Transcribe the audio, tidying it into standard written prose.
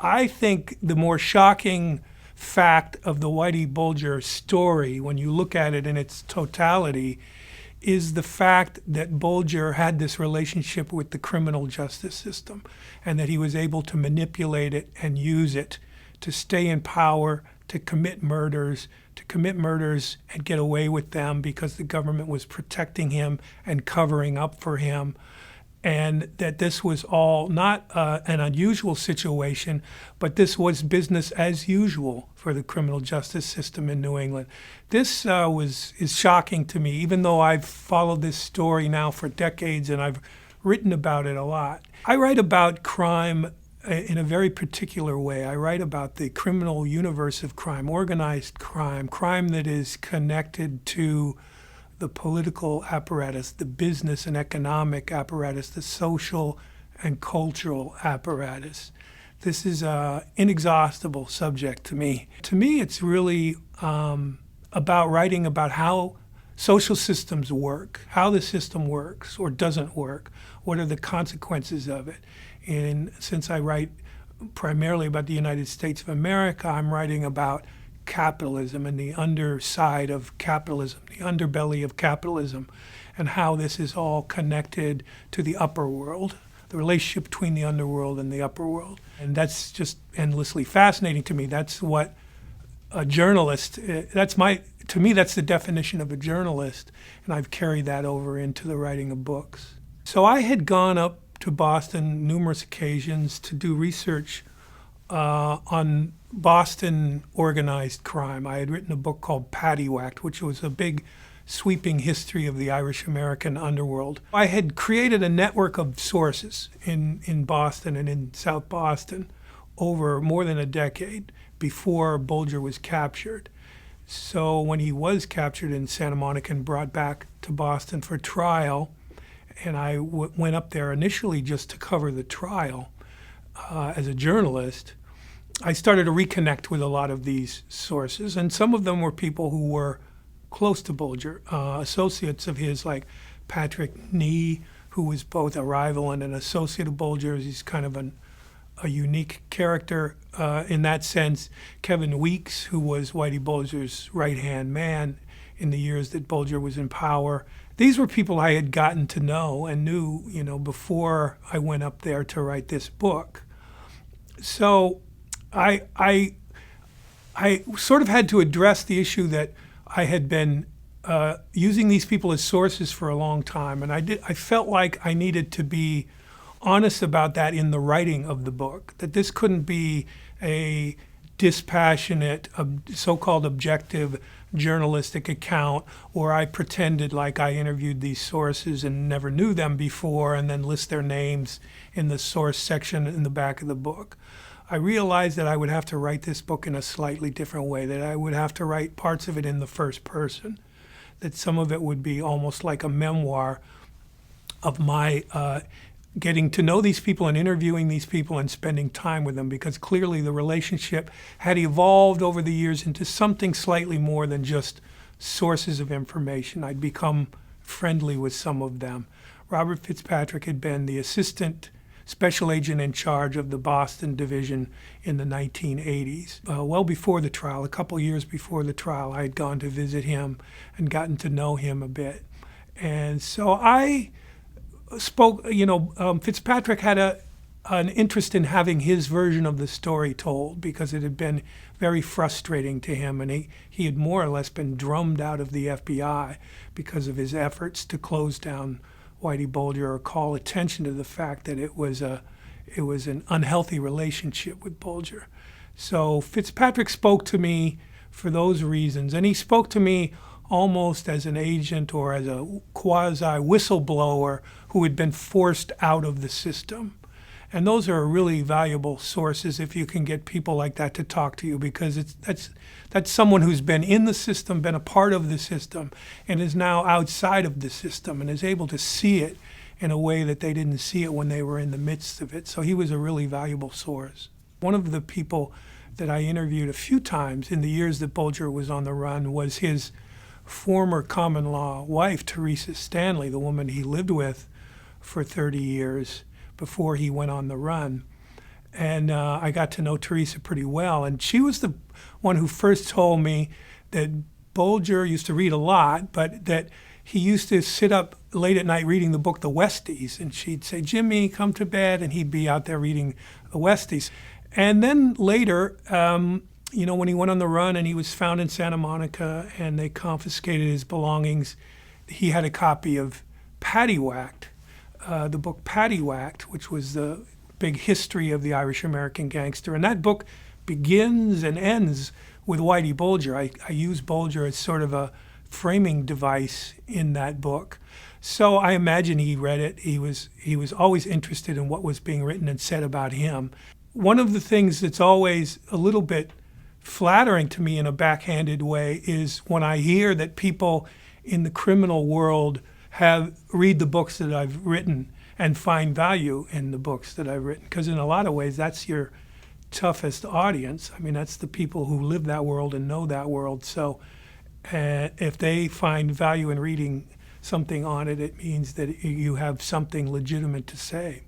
I think the more shocking fact of the Whitey Bulger story, when you look at it in its totality, is the fact that Bulger had this relationship with the criminal justice system and that he was able to manipulate it and use it to stay in power, to commit murders and get away with them because the government was protecting him and covering up for him. And that this was all not an unusual situation, but this was business as usual for the criminal justice system in New England. This is shocking to me, even though I've followed this story now for decades and I've written about it a lot. I write about crime in a very particular way. I write about the criminal universe of crime, organized crime, crime that is connected to the political apparatus, the business and economic apparatus, the social and cultural apparatus. This is an inexhaustible subject to me. To me, it's really about writing about how social systems work, how the system works or doesn't work, what are the consequences of it. And since I write primarily about the United States of America, I'm writing about capitalism and the underside of capitalism, the underbelly of capitalism, and how this is all connected to the upper world, the relationship between the underworld and the upper world. And that's just endlessly fascinating to me. That's what a journalist, to me, that's the definition of a journalist, and I've carried that over into the writing of books. So I had gone up to Boston numerous occasions to do research on Boston organized crime. I had written a book called Paddy Whacked, which was a big sweeping history of the Irish-American underworld. I had created a network of sources in Boston and in South Boston over more than a decade before Bulger was captured. So when he was captured in Santa Monica and brought back to Boston for trial, and I went up there initially just to cover the trial as a journalist, I started to reconnect with a lot of these sources, and some of them were people who were close to Bulger, associates of his like Patrick Nee, who was both a rival and an associate of Bulger's. He's kind of a unique character in that sense. Kevin Weeks, who was Whitey Bulger's right-hand man in the years that Bulger was in power. These were people I had gotten to know and knew, before I went up there to write this book. So I sort of had to address the issue that I had been using these people as sources for a long time, and I felt like I needed to be honest about that in the writing of the book, that this couldn't be a dispassionate, so-called objective journalistic account where I pretended like I interviewed these sources and never knew them before and then list their names in the source section in the back of the book. I realized that I would have to write this book in a slightly different way, that I would have to write parts of it in the first person, that some of it would be almost like a memoir of my getting to know these people and interviewing these people and spending time with them, because clearly the relationship had evolved over the years into something slightly more than just sources of information. I'd become friendly with some of them. Robert Fitzpatrick had been the assistant special agent in charge of the Boston division in the 1980s. Well before the trial, a couple years before the trial, I had gone to visit him and gotten to know him a bit. And so I spoke, Fitzpatrick had an interest in having his version of the story told because it had been very frustrating to him, and he had more or less been drummed out of the FBI because of his efforts to close down Whitey Bulger or call attention to the fact that it was an unhealthy relationship with Bulger. So Fitzpatrick spoke to me for those reasons, and he spoke to me almost as an agent or as a quasi-whistleblower who had been forced out of the system. And those are really valuable sources if you can get people like that to talk to you, because that's someone who's been in the system, been a part of the system, and is now outside of the system and is able to see it in a way that they didn't see it when they were in the midst of it. So he was a really valuable source. One of the people that I interviewed a few times in the years that Bulger was on the run was his former common-law wife, Teresa Stanley, the woman he lived with for 30 years before he went on the run. And I got to know Teresa pretty well. And she was the one who first told me that Bulger used to read a lot, but that he used to sit up late at night reading the book The Westies. And she'd say, Jimmy, come to bed. And he'd be out there reading The Westies. And then later, when he went on the run and he was found in Santa Monica and they confiscated his belongings, he had a copy of Paddy Whacked, the book Paddy Whacked, which was the big history of the Irish-American gangster. And that book begins and ends with Whitey Bulger. I use Bulger as sort of a framing device in that book. So I imagine he read it. He was always interested in what was being written and said about him. One of the things that's always a little bit flattering to me in a backhanded way is when I hear that people in the criminal world read the books that I've written and find value in the books that I've written. Because in a lot of ways, that's your toughest audience. I mean, that's the people who live that world and know that world. So if they find value in reading something on it, it means that you have something legitimate to say.